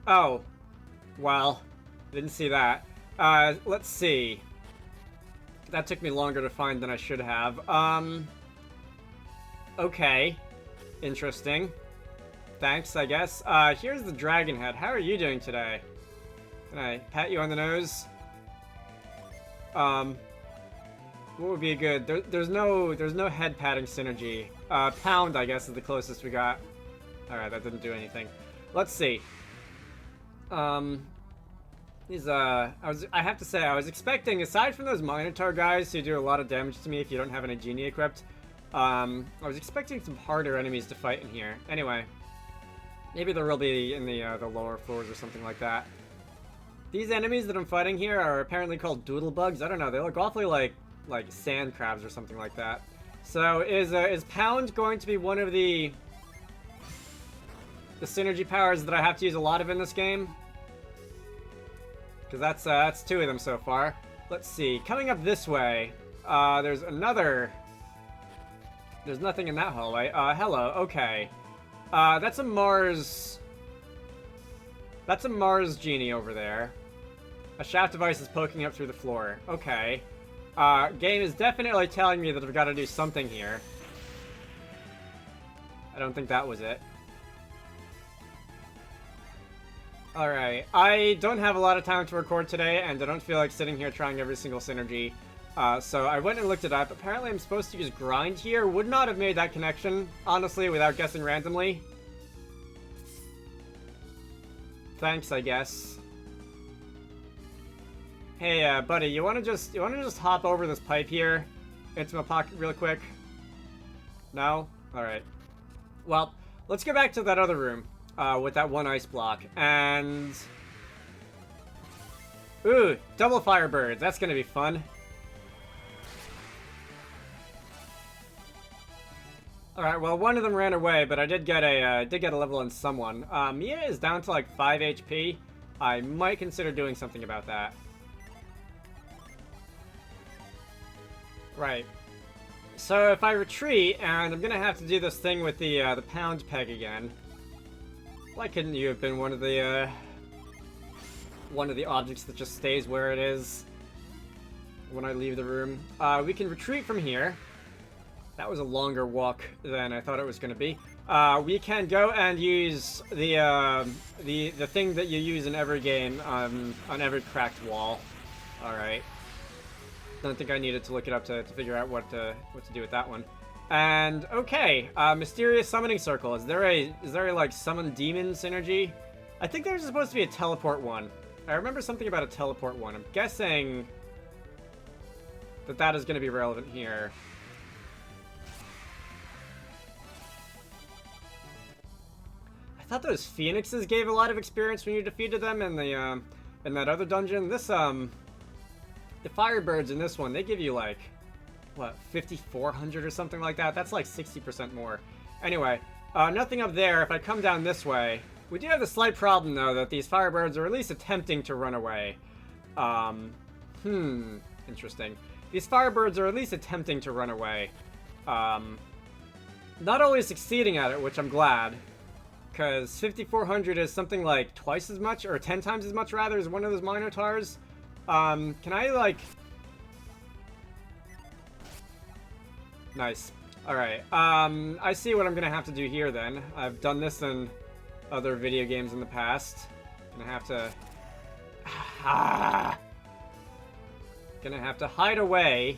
Oh, well, didn't see that. Let's see. That took me longer to find than I should have. Okay. Interesting. Thanks, I guess. Here's the dragon head. How are you doing today? Can I pat you on the nose? What would be a good... there's no head patting synergy. Pound, I guess, is the closest we got. Alright, that didn't do anything. Let's see. I have to say, I was expecting, aside from those Minotaur guys who do a lot of damage to me if you don't have any genie equipped, I was expecting some harder enemies to fight in here. Anyway, maybe there will be in the lower floors or something like that. These enemies that I'm fighting here are apparently called doodlebugs. I don't know, they look awfully like sand crabs or something like that. So is Pound going to be one of the synergy powers that I have to use a lot of in this game? Because that's two of them so far. Let's see. Coming up this way, there's another... There's nothing in that hallway. Hello. Okay. That's a Mars... That's a Mars genie over there. A shaft device is poking up through the floor. Okay. Game is definitely telling me that I've got to do something here. I don't think that was it. Alright, I don't have a lot of time to record today, and I don't feel like sitting here trying every single synergy. So I went and looked it up. Apparently I'm supposed to use grind here. Would not have made that connection, honestly, without guessing randomly. Thanks, I guess. Hey, buddy, you wanna just hop over this pipe here into my pocket real quick? No? Alright. Well, let's go back to that other room. With that one ice block, and... Ooh, double firebirds, that's gonna be fun. Alright, well, one of them ran away, but I did get a level on someone. Mia is down to like 5 HP. I might consider doing something about that. Right. So if I retreat, and I'm gonna have to do this thing with the pound peg again. Why couldn't you have been one of the objects that just stays where it is when I leave the room? We can retreat from here. That was a longer walk than I thought it was going to be. We can go and use the thing that you use in every game on every cracked wall. All right. Don't think I needed to look it up to figure out what to do with that one. And okay, mysterious summoning circle. Is there a like summon demon synergy? I think there's supposed to be a teleport one. I remember something about a teleport one. I'm guessing that is going to be relevant here. I thought those phoenixes gave a lot of experience when you defeated them in the in that other dungeon. This the firebirds in this one, they give you like, what, 5,400 or something like that? That's like 60% more. Anyway, nothing up there. If I come down this way, we do have the slight problem, though, that these firebirds are at least attempting to run away. Interesting. These firebirds are at least attempting to run away. Not always succeeding at it, which I'm glad. Because 5,400 is something like twice as much, or 10 times as much, rather, as one of those Minotaurs. Can I, like... Nice. Alright, I see what I'm gonna have to do here, then. I've done this in other video games in the past. Gonna have to... Gonna have to hide away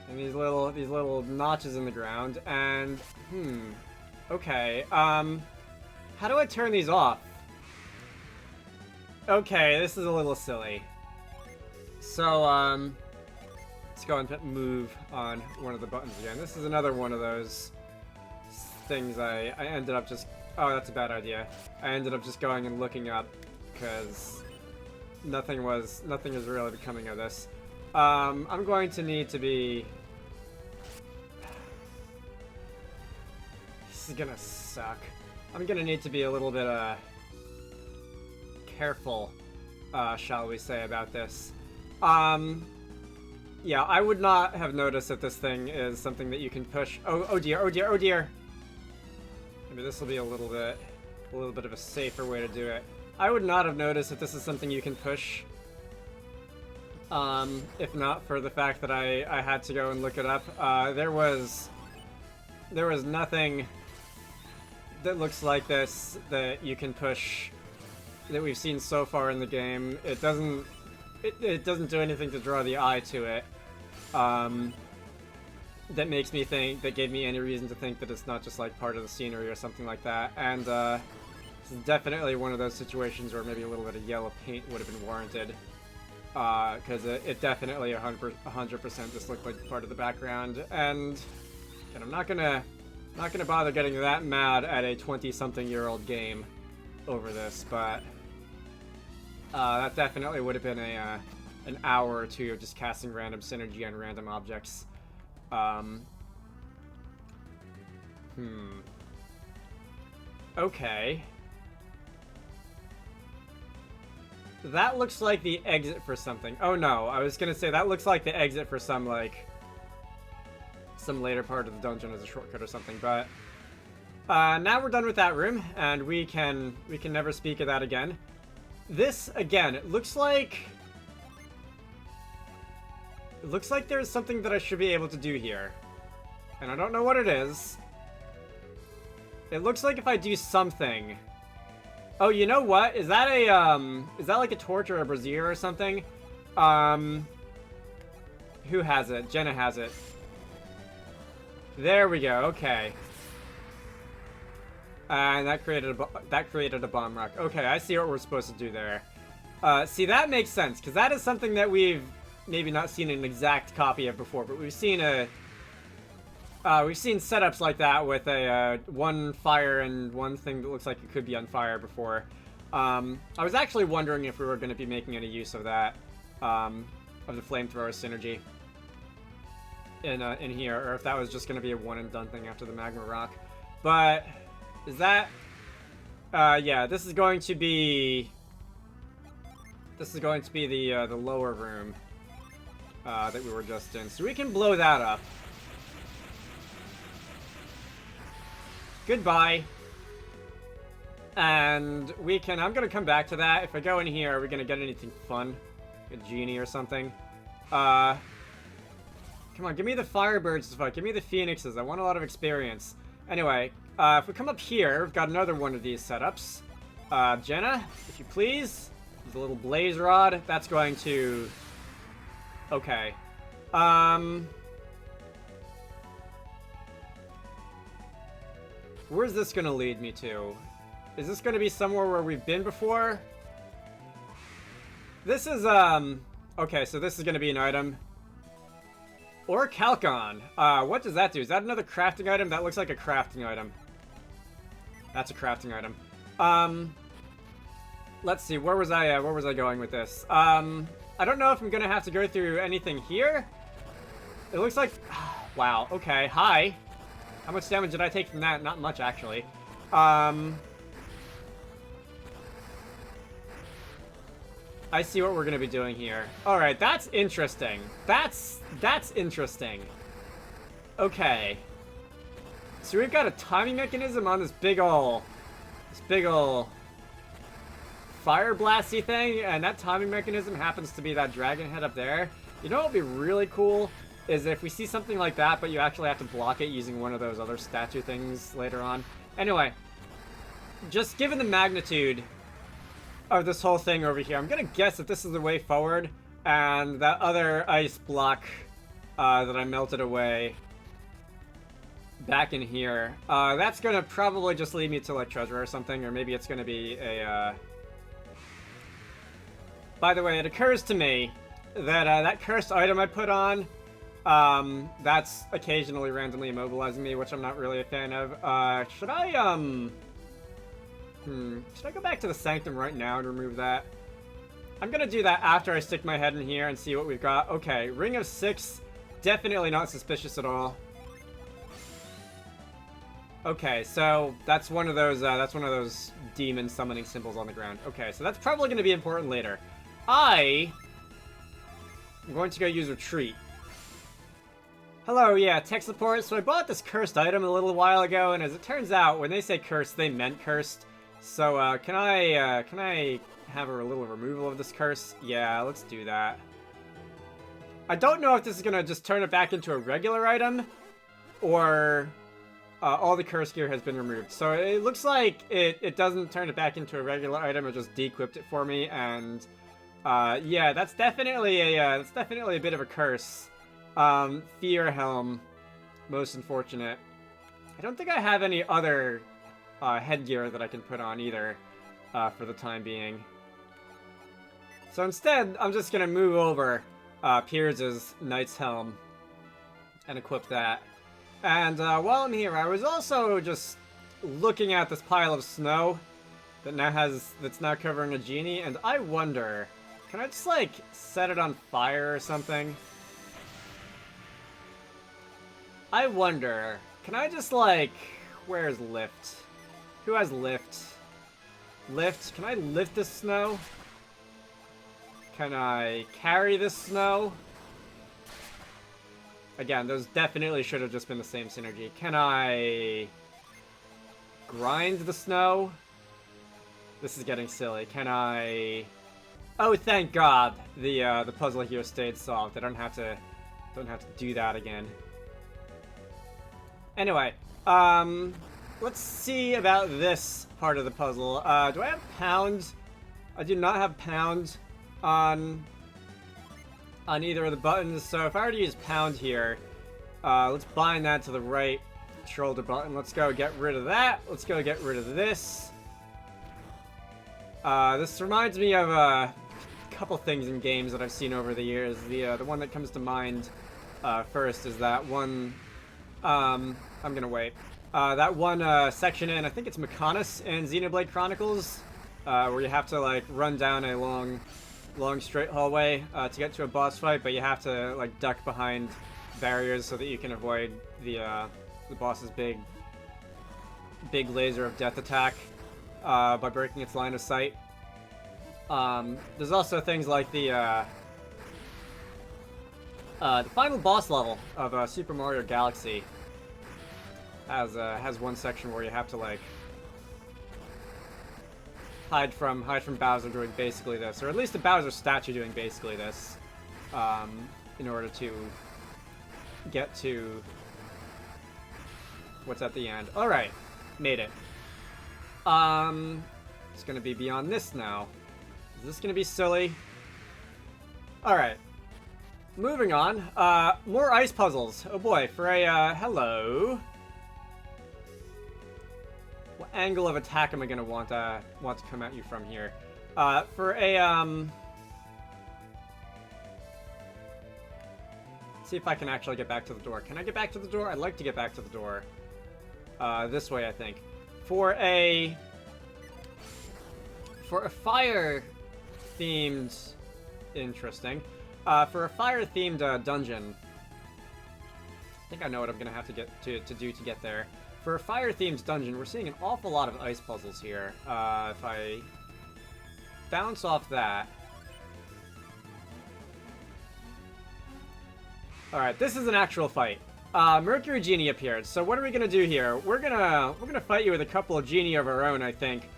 in these little notches in the ground, and... Okay, how do I turn these off? Okay, this is a little silly. So, let's go and move on one of the buttons again. This is another one of those things I ended up just... Oh, that's a bad idea. I ended up just going and looking up, because nothing is really coming of this. I'm going to need to be... This is gonna suck. I'm gonna need to be a little bit, careful, shall we say, about this. Yeah, I would not have noticed that this thing is something that you can push. Oh dear, oh dear, oh dear. Maybe this will be a little bit of a safer way to do it. I would not have noticed that this is something you can push. If not for the fact that I had to go and look it up. There was nothing that looks like this that you can push that we've seen so far in the game. It doesn't do anything to draw the eye to it. That makes me think, that gave me any reason to think that it's not just like part of the scenery or something like that. And this is definitely one of those situations where maybe a little bit of yellow paint would have been warranted. Because it definitely 100% just looked like part of the background, and I'm not gonna bother getting that mad at a 20-something-year-old game over this, but that definitely would have been an hour or two of just casting random synergy on random objects. Okay. That looks like the exit for something. Oh no, I was gonna say that looks like the exit for some, like, some later part of the dungeon as a shortcut or something, but now we're done with that room, and we can never speak of that again. This, again, it looks like there's something that I should be able to do here, and I don't know what it is. It looks like if I do something... Oh, you know what? Is that like a torch or a brazier or something? Who has it? Jenna has it. There we go. Okay. And that created a bomb rock. Okay, I see what we're supposed to do there. See, that makes sense, because that is something that we've maybe not seen an exact copy of before, but we've seen setups like that with a one fire and one thing that looks like it could be on fire before. I was actually wondering if we were going to be making any use of that, of the flamethrower synergy in here, or if that was just going to be a one and done thing after the magma rock. But is that? Yeah, this is going to be the lower room that we were just in, so we can blow that up. Goodbye. And we can... I'm gonna come back to that. If I go in here, are we gonna get anything fun? A genie or something? Come on, give me the firebirds to fight. Give me the phoenixes. I want a lot of experience. Anyway, if we come up here, we've got another one of these setups. Jenna, if you please. The little blaze rod. That's going to... Okay. Where's this gonna lead me to? Is this gonna be somewhere where we've been before? This is, okay, so this is gonna be an item. Or Calcon. What does that do? Is that another crafting item? That looks like a crafting item. That's a crafting item. Let's see, where was I going with this? I don't know if I'm gonna have to go through anything here. It looks like... Wow, okay, hi. How much damage did I take from that? Not much, actually. I see what we're gonna be doing here. Alright, that's interesting. That's interesting. Okay. So we've got a timing mechanism on this big ol' fire blasty thing, and that timing mechanism happens to be that dragon head up there. You know what would be really cool? Is if we see something like that, but you actually have to block it using one of those other statue things later on. Anyway, just given the magnitude of this whole thing over here, I'm gonna guess that this is the way forward, and that other ice block that I melted away back in here, that's gonna probably just lead me to like treasure or something, or maybe it's gonna be a... By the way, it occurs to me that that cursed item I put on, that's occasionally randomly immobilizing me, which I'm not really a fan of. Should I go back to the Sanctum right now and remove that? I'm gonna do that after I stick my head in here and see what we've got. Okay, Ring of 6, definitely not suspicious at all. Okay, so that's one of those demon summoning symbols on the ground. Okay, so that's probably gonna be important later. I'm going to go use Retreat. Hello, yeah, tech support. So I bought this cursed item a little while ago, and as it turns out, when they say cursed, they meant cursed. So, can I have a little removal of this curse? Yeah, let's do that. I don't know if this is gonna just turn it back into a regular item, or all the curse gear has been removed. So it looks like it doesn't turn it back into a regular item, it just de-equipped it for me, and yeah, that's definitely a bit of a curse. Fear Helm, most unfortunate. I don't think I have any other headgear that I can put on either for the time being. So instead, I'm just gonna move over Piers' Knight's Helm and equip that. And while I'm here, I was also just looking at this pile of snow that's now covering a genie, and I wonder, can I just like set it on fire or something? I wonder, can I just like, where's lift? Who has lift? Lift? Can I lift this snow? Can I carry this snow? Again, those definitely should have just been the same synergy. Can I grind the snow? This is getting silly. Can I... Oh, thank God! The puzzle here stayed solved. I don't have to do that again. Anyway, let's see about this part of the puzzle. Do I have pound? I do not have pound on either of the buttons, so if I were to use pound here, let's bind that to the right shoulder button. Let's go get rid of that. Let's go get rid of this. This reminds me of a couple things in games that I've seen over the years. The one that comes to mind first is that one... I'm gonna wait. That one section in, I think it's Mechonis in Xenoblade Chronicles, where you have to like run down a long straight hallway to get to a boss fight, but you have to like duck behind barriers so that you can avoid the boss's big laser of death attack by breaking its line of sight. There's also things like the final boss level of Super Mario Galaxy has one section where you have to like hide from Bowser doing basically this, or at least the Bowser statue doing basically this, in order to get to what's at the end. All right, made it. It's gonna be beyond this now. Is this gonna be silly? All right. Moving on, more ice puzzles. Oh boy, for a, hello. What angle of attack am I gonna want to come at you from here? For a, see if I can actually get back to the door. Can I get back to the door? I'd like to get back to the door. This way, I think. For a fire-themed, interesting. For a fire-themed dungeon, I think I know what I'm gonna have to do to get there. For a fire-themed dungeon, we're seeing an awful lot of ice puzzles here. If I bounce off that, all right, this is an actual fight. Mercury Genie appeared. So what are we gonna do here? We're gonna fight you with a couple of genie of our own, I think.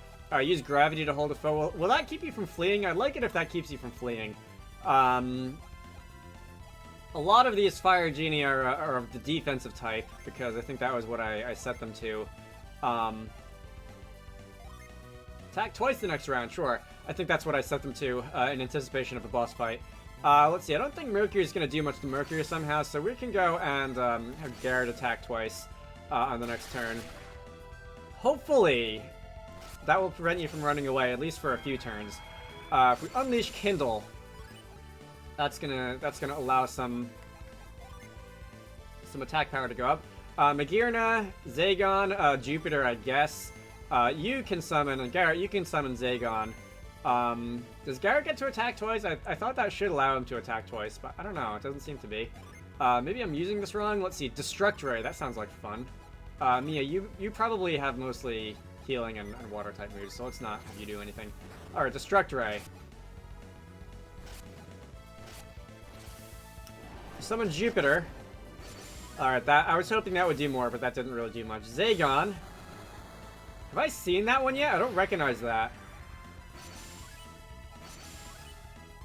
Use gravity to hold a foe. Will that keep you from fleeing? I'd like it if that keeps you from fleeing. A lot of these fire genie are of the defensive type, because I think that was what I set them to. Attack twice the next round, sure. I think that's what I set them to in anticipation of a boss fight. Let's see, I don't think Mercury's going to do much to Mercury somehow, so we can go and have Garrett attack twice on the next turn. Hopefully, that will prevent you from running away, at least for a few turns. If we unleash Kindle, that's gonna allow some attack power to go up. Magirna, Zagon, Jupiter, I guess. You can summon, and Garrett, you can summon Zagon. Does Garrett get to attack twice? I thought that should allow him to attack twice, but I don't know. It doesn't seem to be. Maybe I'm using this wrong. Let's see. Destruct Ray. That sounds like fun. Mia, you probably have mostly healing and water type moves, so let's not have you do anything. Alright, Destruct Ray. Summon Jupiter. Alright, that I was hoping that would do more, but that didn't really do much. Zagon. Have I seen that one yet? I don't recognize that.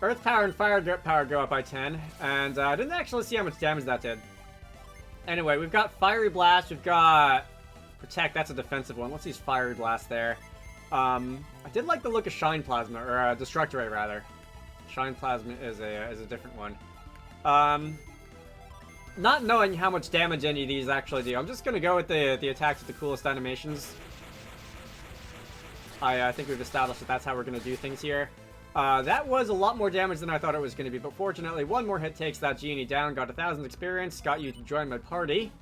Earth power and fire power go up by 10, and I didn't actually see how much damage that did. Anyway, we've got Fiery Blast, we've got Protect, that's a defensive one. Let's use Fiery Blast there. I did like the look of Shine Plasma, or Destruct Ray, rather. Shine Plasma is a different one. Not knowing how much damage any of these actually do, I'm just going to go with the attacks with the coolest animations. I think we've established that that's how we're going to do things here. That was a lot more damage than I thought it was going to be, but fortunately, one more hit takes that genie down, got 1,000 experience, got you to join my party.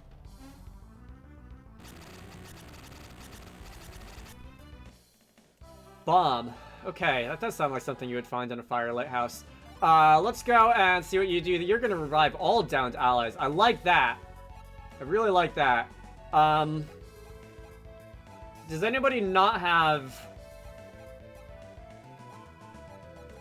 Bomb. Okay, that does sound like something you would find in a fire lighthouse. Let's go and see what you do. You're going to revive all downed allies. I like that. I really like that. Does anybody not have...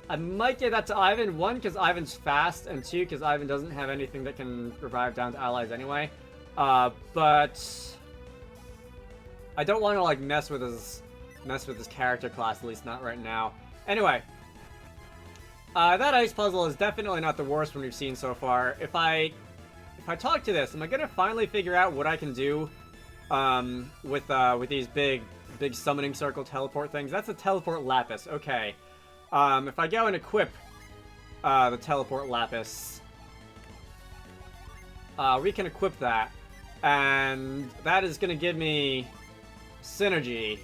I might give that to Ivan. 1, because Ivan's fast, and 2, because Ivan doesn't have anything that can revive downed allies anyway. But... I don't want to, like, mess with his character class, at least not right now. Anyway. That ice puzzle is definitely not the worst one we've seen so far. If I talk to this, am I gonna finally figure out what I can do with these big summoning circle teleport things? That's a teleport lapis. Okay. If I go and equip the teleport lapis, we can equip that, and that is gonna give me synergy.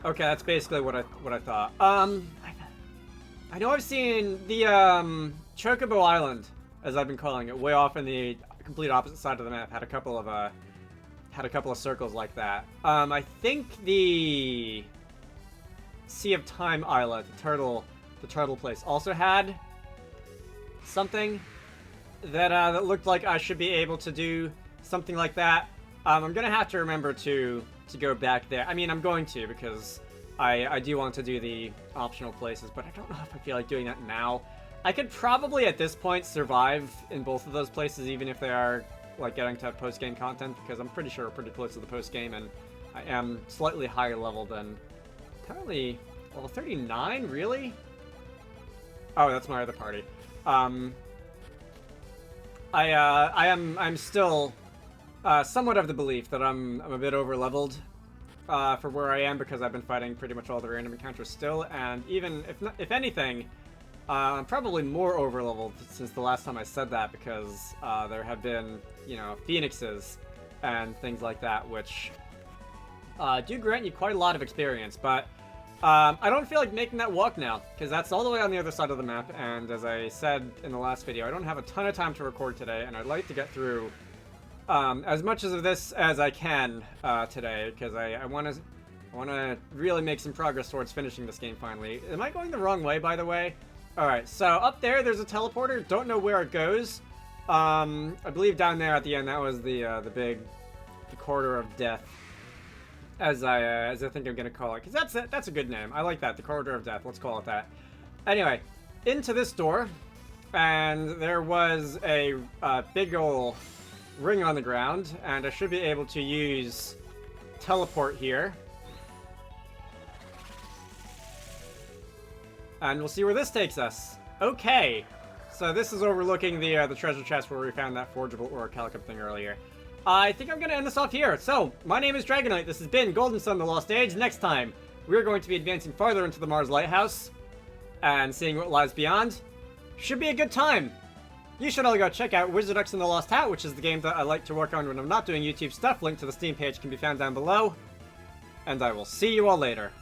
Okay, that's basically what I thought. I know I've seen the Chocobo Island, as I've been calling it, way off in the complete opposite side of the map. Had a couple of circles like that. I think the Sea of Time Island, the turtle place, also had something that looked like I should be able to do something like that. I'm gonna have to remember to go back there. I mean, I'm going to, because I do want to do the optional places, but I don't know if I feel like doing that now. I could probably, at this point, survive in both of those places, even if they are, like, getting to post-game content, because I'm pretty sure we're pretty close to the post-game, and I am slightly higher level than... Apparently, level 39? Really? Oh, that's my other party. I'm still... somewhat of the belief that I'm a bit over-leveled for where I am, because I've been fighting pretty much all the random encounters still, and even, if anything, I'm probably more over-leveled since the last time I said that, because there have been, you know, phoenixes and things like that, which do grant you quite a lot of experience, but I don't feel like making that walk now, because that's all the way on the other side of the map, and as I said in the last video, I don't have a ton of time to record today, and I'd like to get through as much of this as I can today, because I want to really make some progress towards finishing this game finally. Am I going the wrong way, by the way? Alright, so up there's a teleporter. Don't know where it goes. I believe down there at the end, that was the corridor of death, as I think I'm gonna call it, because that's a good name. I like that, the corridor of death. Let's call it that. Anyway, into this door, and there was a big ol' ring on the ground, and I should be able to use teleport here. And we'll see where this takes us. Okay, so this is overlooking the treasure chest where we found that forgeable orichalcum thing earlier. I think I'm going to end this off here. So, my name is Dragonite. This has been Golden Sun: The Lost Age. Next time, we're going to be advancing farther into the Mars Lighthouse and seeing what lies beyond. Should be a good time. You should all go check out Wizarducks and the Lost Hat, which is the game that I like to work on when I'm not doing YouTube stuff. Link to the Steam page can be found down below. And I will see you all later.